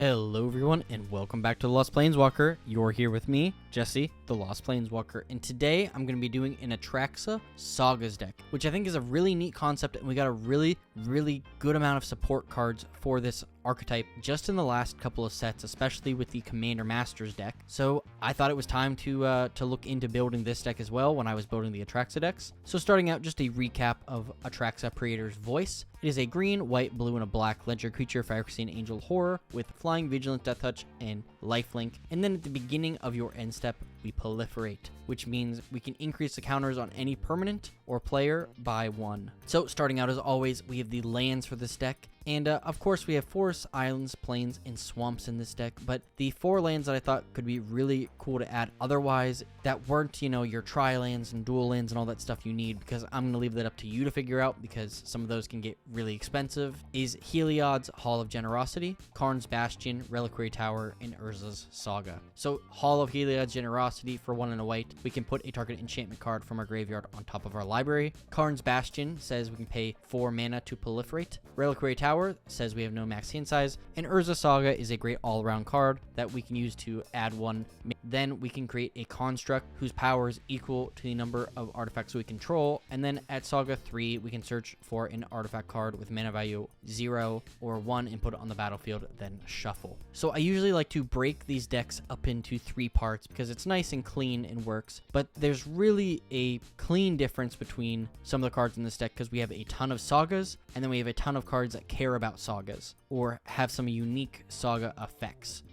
Hello everyone and welcome back to The Lost Planeswalker. You're here with me, Jesse, The Lost Planeswalker, and today I'm going to be doing an Atraxa Sagas deck, which I think is a really neat concept, and we got a really good amount of support cards for this archetype just in the last couple of sets, especially with the Commander Masters deck. So I thought it was time to look into building this deck as well when I was building the Atraxa decks. So starting out, just a recap of Atraxa Praetor's Voice. It is a green, white, blue, and a black legendary creature for Phyrexian Angel Horror with Flying, Vigilance, Death Touch, and Lifelink. And then at the beginning of your end step, we proliferate, which means we can increase the counters on any permanent or player by 1. So starting out as always, we have the lands for this deck. And of course, we have forests, islands, plains, and swamps in this deck. But the 4 lands that I thought could be really cool to add otherwise that weren't, your tri-lands and dual lands and all that stuff you need, because I'm going to leave that up to you to figure out because some of those can get really expensive, is Heliod's Hall of Generosity, Karn's Bastion, Reliquary Tower, and Urza's Saga. So Hall of Heliod's Generosity for 1 and a white, we can put a target enchantment card from our graveyard on top of our library. Karn's Bastion says we can pay 4 mana to proliferate. Reliquary Tower says we have no max hand size, and Urza Saga is a great all-around card that we can use to add 1. Then we can create a construct whose power is equal to the number of artifacts we control, and then at Saga 3 we can search for an artifact card with mana value 0 or 1 and put it on the battlefield, then shuffle. So I usually like to break these decks up into 3 parts because it's nice and clean and works, but there's really a clean difference between some of the cards in this deck because we have a ton of sagas and then we have a ton of cards that care about sagas or have some unique saga effects,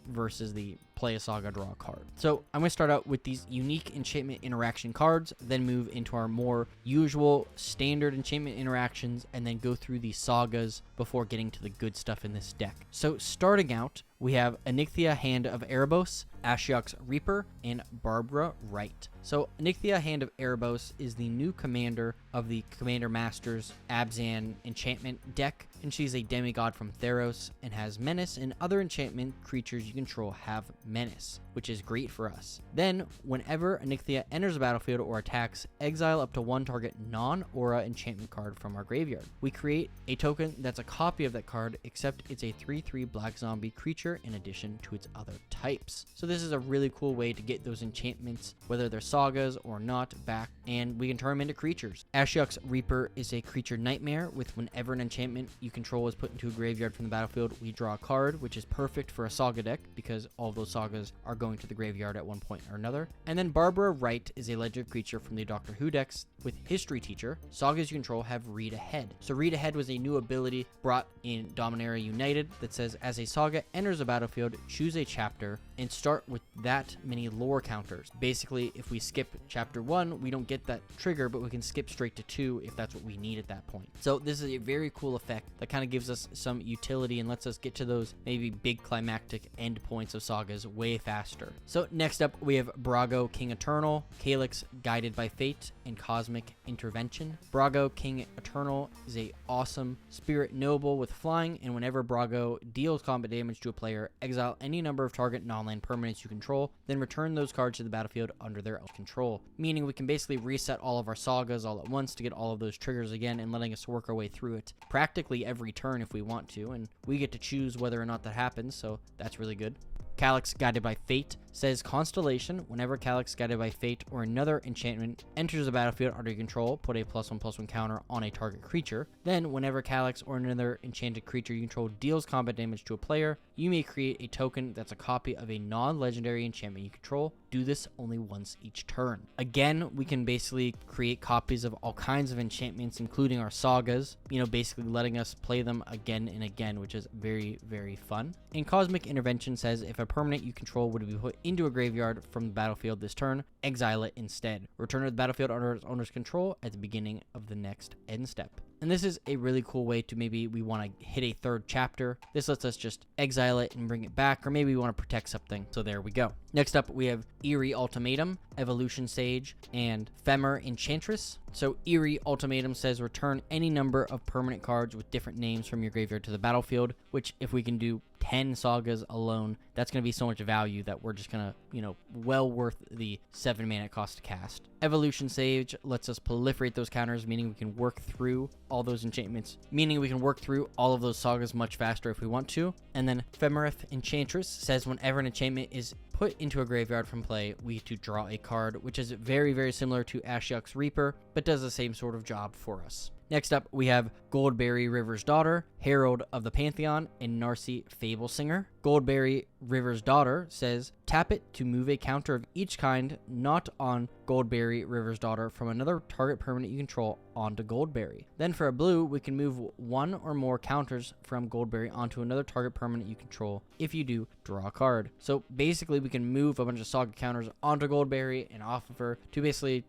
versus the play a saga, draw a card. So I'm going to start out with these unique enchantment interaction cards, then move into our more usual standard enchantment interactions, and then go through the sagas before getting to the good stuff in this deck. So starting out, we have Onyxia, Hand of Erebos, Ashiok's Reaper, and Barbara Wright. So Onyxia, Hand of Erebos is the new commander of the Commander Masters Abzan enchantment deck, and she's a demigod from Theros and has Menace, and other enchantment creatures you control have Menace, which is great for us. Then, whenever Onyxia enters the battlefield or attacks, exile up to 1 target non-aura enchantment card from our graveyard. We create a token that's a copy of that card, except it's a 3/3 black zombie creature in addition to its other types. So this is a really cool way to get those enchantments, whether they're sagas or not, back, and we can turn them into creatures. Ashiok's Reaper is a creature nightmare with whenever an enchantment you control is put into a graveyard from the battlefield, we draw a card, which is perfect for a saga deck because all of those sagas are going to the graveyard at one point or another. And then Barbara Wright is a legendary creature from the Doctor Who decks with History Teacher. Sagas you control have Read Ahead. So Read Ahead was a new ability brought in Dominaria United that says as a saga enters a battlefield, choose a chapter and start with that many lore counters. Basically, if we skip chapter 1, we don't get that trigger, but we can skip straight to 2 if that's what we need at that point. So this is a very cool effect that kind of gives us some utility and lets us get to those maybe big climactic end points of sagas way faster. So next up, we have Brago, King Eternal, Calyx, Guided by Fate, and Cosmic Intervention. Brago, King Eternal is a awesome spirit noble with flying, and whenever Brago deals combat damage to a player, exile any number of target non-land permanents you control, then return those cards to the battlefield under their own control. Meaning we can basically reset all of our sagas all at once to get all of those triggers again and letting us work our way through it practically every turn if we want to, and we get to choose whether or not that happens, so that's really good. Calyx, Guided by Fate, says Constellation. Whenever Calyx, Guided by Fate or another enchantment enters the battlefield under your control, put a +1/+1 counter on a target creature. Then, whenever Calyx or another enchanted creature you control deals combat damage to a player, you may create a token that's a copy of a non-legendary enchantment you control. Do this only once each turn. Again, we can basically create copies of all kinds of enchantments, including our sagas, basically letting us play them again and again, which is very fun. And Cosmic Intervention says if a permanent you control would be put into a graveyard from the battlefield this turn, exile it instead. Return it to the battlefield under its owner's control at the beginning of the next end step. And this is a really cool way to maybe we want to hit a 3rd chapter. This lets us just exile it and bring it back, or maybe we want to protect something. So there we go. Next up, we have Eerie Ultimatum, Evolution Sage, and Femmer Enchantress. So Eerie Ultimatum says return any number of permanent cards with different names from your graveyard to the battlefield, which if we can do 10 sagas alone, that's going to be so much value that we're just going to, well worth the 7 mana it costs to cast. Evolution Sage lets us proliferate those counters, meaning we can work through all those enchantments, meaning we can work through all of those sagas much faster if we want to. And then Ephemerith Enchantress says whenever an enchantment is put into a graveyard from play, we get to draw a card, which is very, very similar to Ashiok's Reaper, but does the same sort of job for us. Next up, we have Goldberry River's Daughter, Herald of the Pantheon, and Narcy Fablesinger. Goldberry River's Daughter says, tap it to move a counter of each kind not on Goldberry River's Daughter from another target permanent you control onto Goldberry. Then for a blue, we can move one or more counters from Goldberry onto another target permanent you control. If you do, draw a card. So basically, we can move a bunch of Saga counters onto Goldberry and off of her to basically,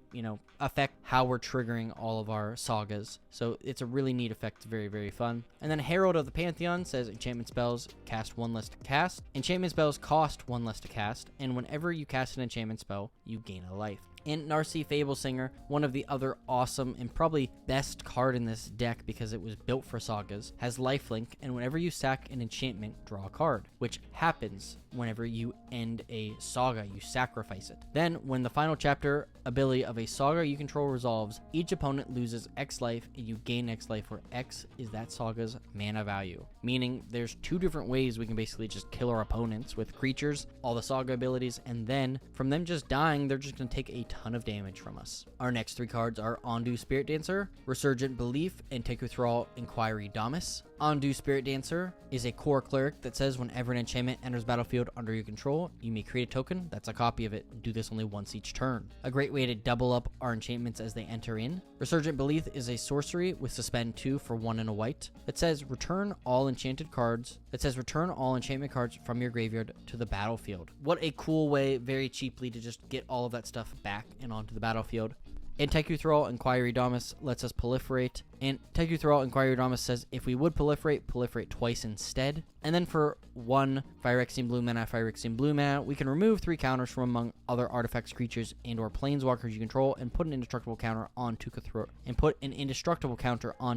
affect how we're triggering all of our sagas. So it's a really neat effect. It's very, very fun. And then Herald of the Pantheon says enchantment spells cast 1 less to cast. Enchantment spells cost 1 less to cast. And whenever you cast an enchantment spell, you gain a life. And Narcy Fablesinger, one of the other awesome and probably best card in this deck because it was built for sagas, has lifelink, and whenever you sack an enchantment, draw a card, which happens whenever you end a saga, you sacrifice it. Then, when the final chapter ability of a saga you control resolves, each opponent loses X life and you gain X life, where X is that saga's mana value. Meaning, there's 2 different ways we can basically just kill our opponents with creatures, all the saga abilities, and then from them just dying, they're just going to take a ton of damage from us. Our next 3 cards are Ondu Spirit Dancer, Resurgent Belief, and Take Thrall Inquiry Damis. Ondu Spirit Dancer is a core cleric that says whenever an enchantment enters battlefield under your control, you may create a token that's a copy of it. Do this only once each turn. A great way to double up our enchantments as they enter in. Resurgent Belief is a sorcery with suspend 2 for 1 and a white that says return all enchantment cards from your graveyard to the battlefield. What a cool way, very cheaply, to just get all of that stuff back and onto the battlefield. And Take Thrall Inquiry Damis lets us proliferate. And Take Thrall Inquiry Damis says if we would proliferate twice instead. And then for 1 Phyrexian blue mana, we can remove 3 counters from among other artifacts, creatures, and or planeswalkers you control and put an indestructible counter on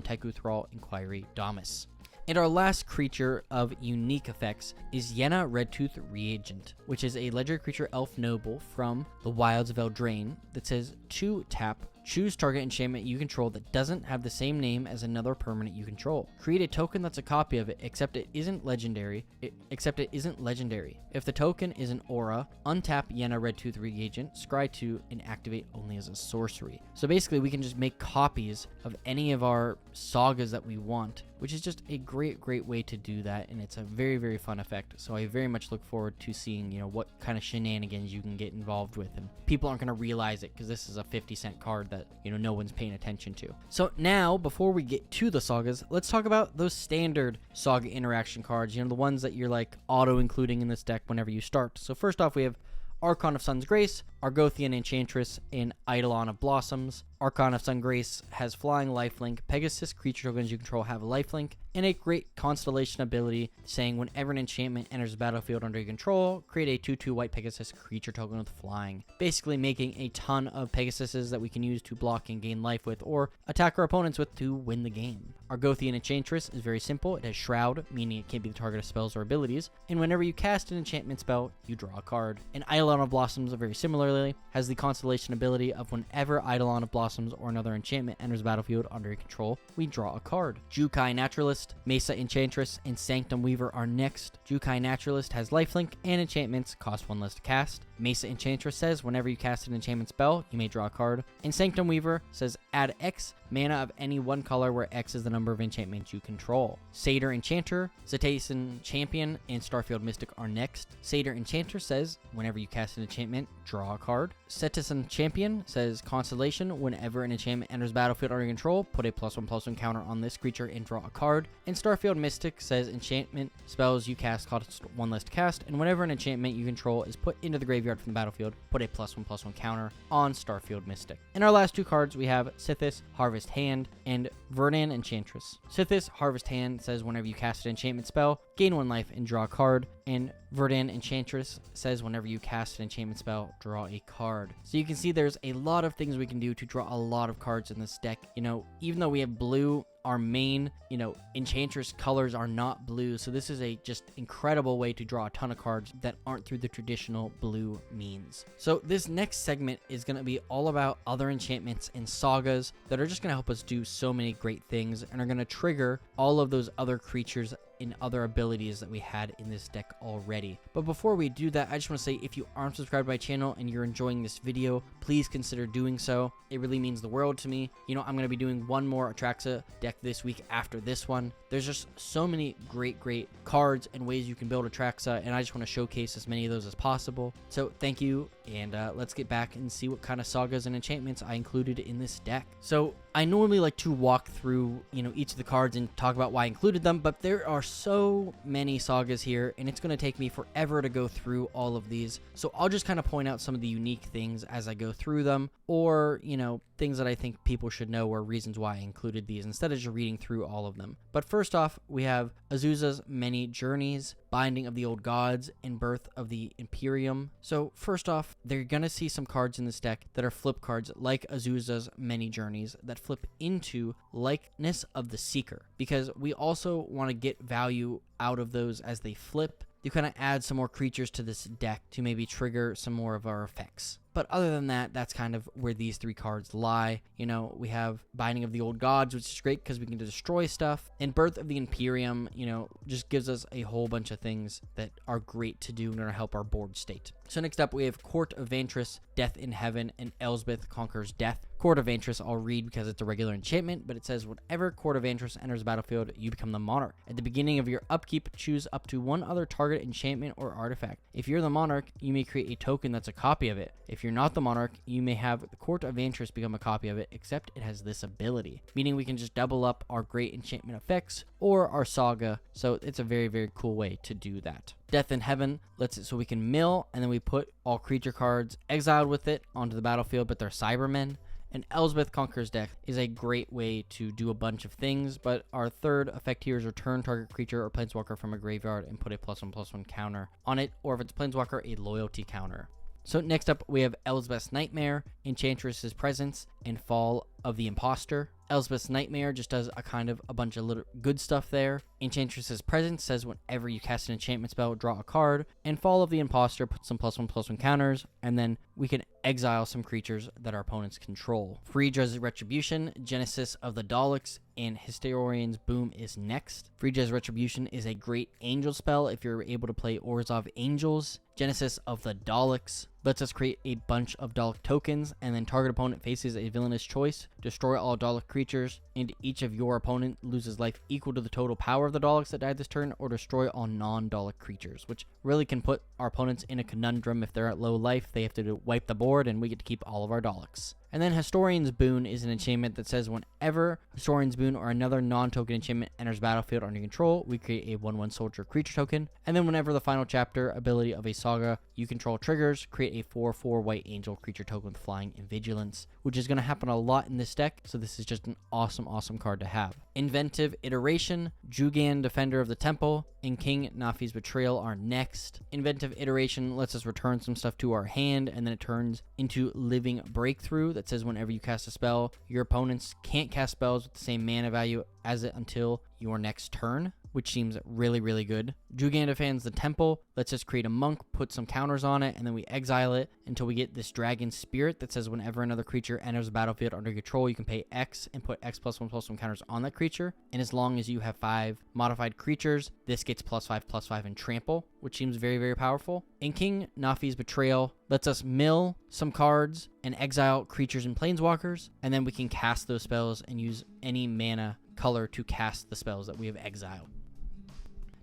Take Thrall Inquiry Damis. And our last creature of unique effects is Yenna Redtooth Reagent, which is a legendary creature elf noble from the Wilds of Eldraine that says 2 tap, choose target enchantment you control that doesn't have the same name as another permanent you control. Create a token that's a copy of it, except it isn't legendary. If the token is an aura, untap Yenna Redtooth Reagent, scry 2, and activate only as a sorcery. So basically, we can just make copies of any of our sagas that we want, which is just a great way to do that, and it's a very, very fun effect. So I very much look forward to seeing, what kind of shenanigans you can get involved with, and people aren't going to realize it because this is a 50-cent card that, no one's paying attention to. So now, before we get to the sagas, let's talk about those standard saga interaction cards, the ones that you're like auto-including in this deck whenever you start. So first off, we have Archon of Sun's Grace, Argothian Enchantress, and Eidolon of Blossoms. Archon of Sun Grace has flying lifelink. Pegasus creature tokens you control have a lifelink, and a great constellation ability saying whenever an enchantment enters the battlefield under your control, create a 2/2 white Pegasus creature token with flying. Basically making a ton of Pegasuses that we can use to block and gain life with, or attack our opponents with to win the game. Argothian Enchantress is very simple. It has Shroud, meaning it can't be the target of spells or abilities, and whenever you cast an enchantment spell, you draw a card. And Eidolon of Blossoms, very similarly, has the constellation ability of whenever Eidolon of Blossoms or another enchantment enters the battlefield under your control, we draw a card. Jukai Naturalist, Mesa Enchantress, and Sanctum Weaver are next. Jukai Naturalist has lifelink, and enchantments cost 1 less to cast. Mesa Enchantress says whenever you cast an enchantment spell, you may draw a card. And Sanctum Weaver says add X mana of any one color where X is the number of enchantments you control. Satyr Enchanter, Cetacean Champion, and Starfield Mystic are next. Satyr Enchanter says whenever you cast an enchantment, draw a card. Cetacean Champion says Constellation, whenever an enchantment enters battlefield under your control, put a +1/+1 counter on this creature and draw a card. And Starfield Mystic says enchantment spells you cast cost 1 less to cast, and whenever an enchantment you control is put into the graveyard from the battlefield, put a +1/+1 counter on Starfield Mystic. In our last 2 cards, we have Sithis Harvest Hand and Verdan Enchantress. Sithis Harvest Hand says whenever you cast an enchantment spell, gain 1 life and draw a card. And Verdant Enchantress says whenever you cast an enchantment spell, draw a card. So you can see there's a lot of things we can do to draw a lot of cards in this deck. You know, even though we have blue, our main, you know, Enchantress colors are not blue. So this is a just incredible way to draw a ton of cards that aren't through the traditional blue means. So this next segment is going to be all about other enchantments and sagas that are just going to help us do so many great things and are going to trigger all of those other creatures and other abilities that we had in this deck already. But before we do that, I just want to say, if you aren't subscribed to my channel and you're enjoying this video, please consider doing so. It really means the world to me. You know, I'm going to be doing one more Atraxa deck this week after this one. There's just so many great cards and ways you can build Atraxa, and I just want to showcase as many of those as possible. So thank you, and let's get back and see what kind of sagas and enchantments I included in this deck. So I normally like to walk through, you know, each of the cards and talk about why I included them, but there are so many sagas here, and it's going to take me forever to go through all of these. So I'll just kind of point out some of the unique things as I go through them, or, you know, things that I think people should know or reasons why I included these instead of just reading through all of them. But first off, we have Azusa's Many Journeys, Binding of the Old Gods, and Birth of the Imperium. So first off, they're going to see some cards in this deck that are flip cards like Azusa's Many Journeys that flip into Likeness of the Seeker, because we also want to get value out of those as they flip. You kind of add some more creatures to this deck to maybe trigger some more of our effects. But other than that, that's kind of where these 3 cards lie. You know, we have Binding of the Old Gods, which is great because we can destroy stuff. And Birth of the Imperium, you know, just gives us a whole bunch of things that are great to do and are to help our board state. So next up, we have Court of Vantress, Death in Heaven, and Elsbeth Conquers Death. Court of Vantress I'll read because it's a regular enchantment, but it says whenever Court of Vantress enters the battlefield, you become the monarch. At the beginning of your upkeep, choose up to 1 other target enchantment or artifact. If you're the monarch, you may create a token that's a copy of it. If you're not the monarch, you may have the Court of Vantress become a copy of it, except it has this ability, meaning we can just double up our great enchantment effects or our saga. So it's a very cool way to do that. Death in Heaven lets it so we can mill, and then we put all creature cards exiled with it onto the battlefield, but they're Cybermen. And Elsbeth Conquers Death is a great way to do a bunch of things, but our third effect here is return target creature or planeswalker from a graveyard and put a +1/+1 counter on it, or if it's planeswalker, a loyalty counter. So next up, we have Elsbeth's Nightmare, Enchantress's Presence, and Fall of the Imposter. Elsbeth's Nightmare just does a bunch of little good stuff there. Enchantress's Presence says whenever you cast an enchantment spell, draw a card. And Fall of the Imposter puts some +1/+1 counters, and then we can exile some creatures that our opponents control. Freedra's Retribution, Genesis of the Daleks, and Historian's Boom is next. Freedra's Retribution is a great angel spell if you're able to play Orzhov Angels. Genesis of the Daleks lets us create a bunch of Dalek tokens, and then target opponent faces a villainous choice. Destroy all Dalek creatures, and each of your opponent loses life equal to the total power of the Daleks that died this turn, or destroy all non-Dalek creatures, which really can put our opponents in a conundrum. If they're at low life, they have to wipe the board, and we get to keep all of our Daleks. And then Historian's Boon is an enchantment that says whenever Historian's Boon or another non-token enchantment enters battlefield under control, we create a 1/1 soldier creature token. And then whenever the final chapter ability of a saga you control triggers, create a 4/4 white angel creature token with flying and vigilance, which is going to happen a lot in this deck, so this is just an awesome card to have. Inventive Iteration, Jugan, Defender of the Temple, and King Nafi's Betrayal are next. Inventive Iteration lets us return some stuff to our hand, and then it turns into Living Breakthrough that says whenever you cast a spell, your opponents can't cast spells with the same mana value as it until your next turn, which seems really good. Jugan Defends the Temple lets us create a monk, put some counters on it, and then we exile it until we get this Dragon Spirit that says whenever another creature enters the battlefield under control, you can pay X and put X +1/+1 counters on that creature. And as long as you have 5 modified creatures, this gets +5/+5 in Trample, which seems very powerful. And King Nafi's Betrayal lets us mill some cards and exile creatures and planeswalkers, and then we can cast those spells and use any mana color to cast the spells that we have exiled.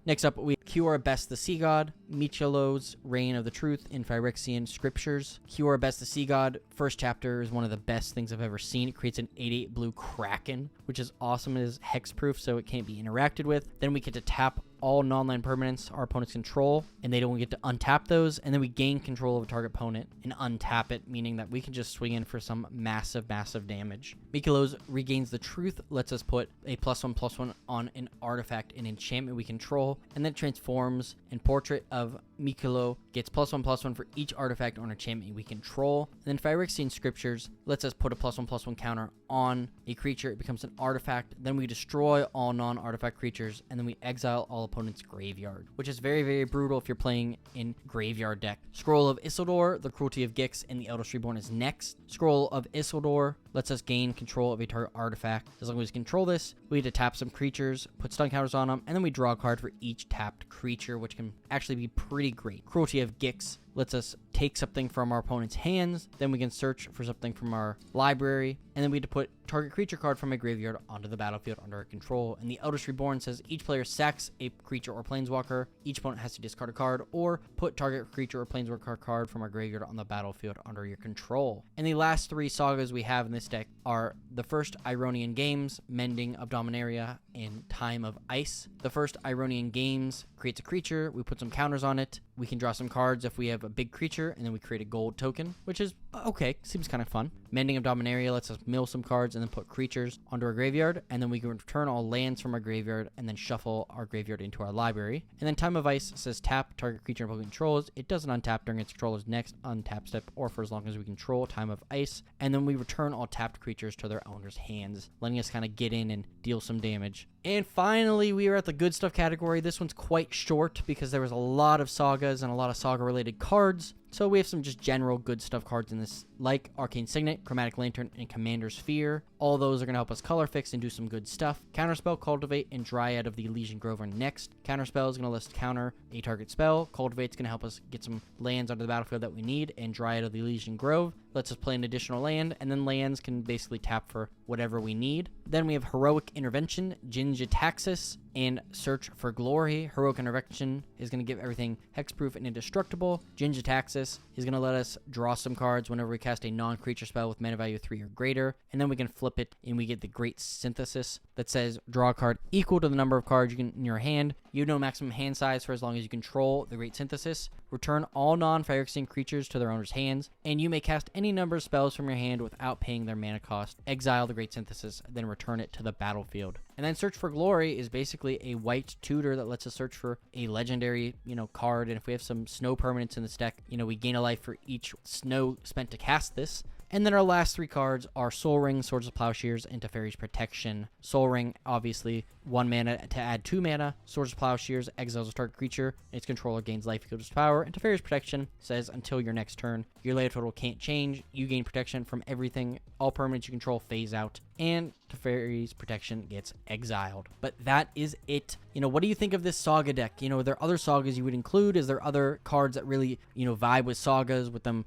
Next up, we have Kiora Best the Sea God, Michelo's Reign of the Truth in Phyrexian Scriptures. Kiora Best the Sea God, first chapter is one of the best things I've ever seen. It creates an 8/8 blue Kraken, which is awesome. It is hexproof, so it can't be interacted with. Then we get to tap all non-land permanents our opponents control, and they don't get to untap those, and then we gain control of a target opponent and untap it, meaning that we can just swing in for some massive damage. Mikolos regains the truth, lets us put a +1/+1 on an artifact and enchantment we control, and then transforms, and Portrait of Mikolo gets +1/+1 for each artifact or enchantment we control. And then Phyrexian Scriptures lets us put a +1/+1 counter on a creature. It becomes an artifact. Then we destroy all non-artifact creatures, and then we exile all opponents' graveyard, which is very brutal if you're playing in graveyard deck. Scroll of Isildur, the Cruelty of Gix, and the Eldest Reborn is next. Scroll of Isildur lets us gain control of a target artifact. As long as we control this, we need to tap some creatures, put stun counters on them, and then we draw a card for each tapped creature, which can actually be pretty great. Cruelty of Gix lets us take something from our opponent's hands, then we can search for something from our library, and then we need to put target creature card from a graveyard onto the battlefield under our control. And the Eldest Reborn says each player sacks a creature or planeswalker. Each opponent has to discard a card or put target creature or planeswalker card from our graveyard on the battlefield under your control. And the last 3 sagas we have in this deck are the first Ironian Games, Mending of Dominaria, and Time of Ice. The first Ironian Games creates a creature, we put some counters on it, we can draw some cards if we have a big creature, and then we create a gold token, which is okay, seems kind of fun. Mending of Dominaria lets us mill some cards and then put creatures onto our graveyard, and then we can return all lands from our graveyard and then shuffle our graveyard into our library. And then Time of Ice says tap target creature Pokemon controls. It doesn't untap during its controller's next untap step or for as long as we control Time of Ice, and then we return all tapped creatures to their owner's hands, letting us kind of get in and deal some damage. And finally, we are at the good stuff category. This one's quite short because there was a lot of sagas and a lot of saga-related cards. So we have some just general good stuff cards in this, like Arcane Signet, Chromatic Lantern, and Commander's Fear. All those are going to help us color fix and do some good stuff. Counterspell, Cultivate, and Dryad of the Elysian Grove are next. Counterspell is going to let us counter a target spell. Cultivate's going to help us get some lands onto the battlefield that we need. And Dryad of the Elysian Grove lets us play an additional land. And then lands can basically tap for whatever we need. Then we have Heroic Intervention, Jin-Gitaxias, and Search for Glory. Heroic Intervention is going to give everything hexproof and indestructible. Jin-Gitaxias is going to let us draw some cards whenever we cast a non-creature spell with mana value 3 or greater, and then we can flip it and we get the Great Synthesis that says draw a card equal to the number of cards you can in your hand. You have no maximum hand size for as long as you control the Great Synthesis. Return all non-Phyrexian creatures to their owner's hands, and you may cast any number of spells from your hand without paying their mana cost. Exile the Great Synthesis, then return it to the battlefield. And then Search for Glory is basically a white tutor that lets us search for a legendary, card. And if we have some snow permanents in this deck, we gain a life for each snow spent to cast this. And then our last 3 cards are Soul Ring, Swords of Plowshares, and Teferi's Protection. Soul Ring, obviously, 1 mana to add 2 mana. Swords of Plowshares exiles a target creature, and its controller gains life equal to its power. And Teferi's Protection says until your next turn, your life total can't change. You gain protection from everything. All permanents you control phase out. And Teferi's Protection gets exiled. But that is it. What do you think of this saga deck? Are there other sagas you would include? Is there other cards that really, vibe with sagas, with them,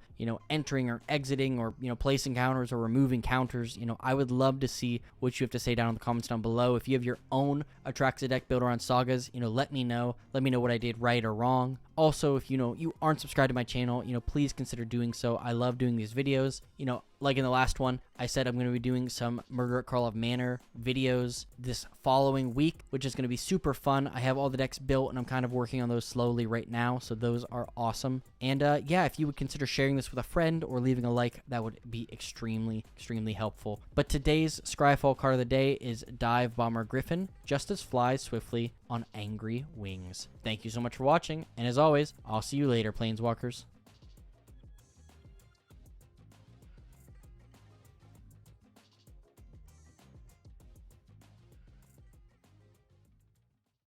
entering or exiting or, placing counters or removing counters? I would love to see what you have to say down in the comments down below. If you have your own Atraxa deck built around sagas, let me know. Let me know what I did right or wrong. Also, if you aren't subscribed to my channel, please consider doing so. I love doing these videos. Like in the last one, I said I'm going to be doing some Murder at Karlov Manor videos this following week, which is going to be super fun. I have all the decks built, and I'm kind of working on those slowly right now, so those are awesome. And yeah, if you would consider sharing this with a friend or leaving a like, that would be extremely helpful. But today's Scryfall card of the day is Dive Bomber Griffin. Justice flies swiftly on angry wings. Thank you so much for watching, and as always, I'll see you later, Planeswalkers.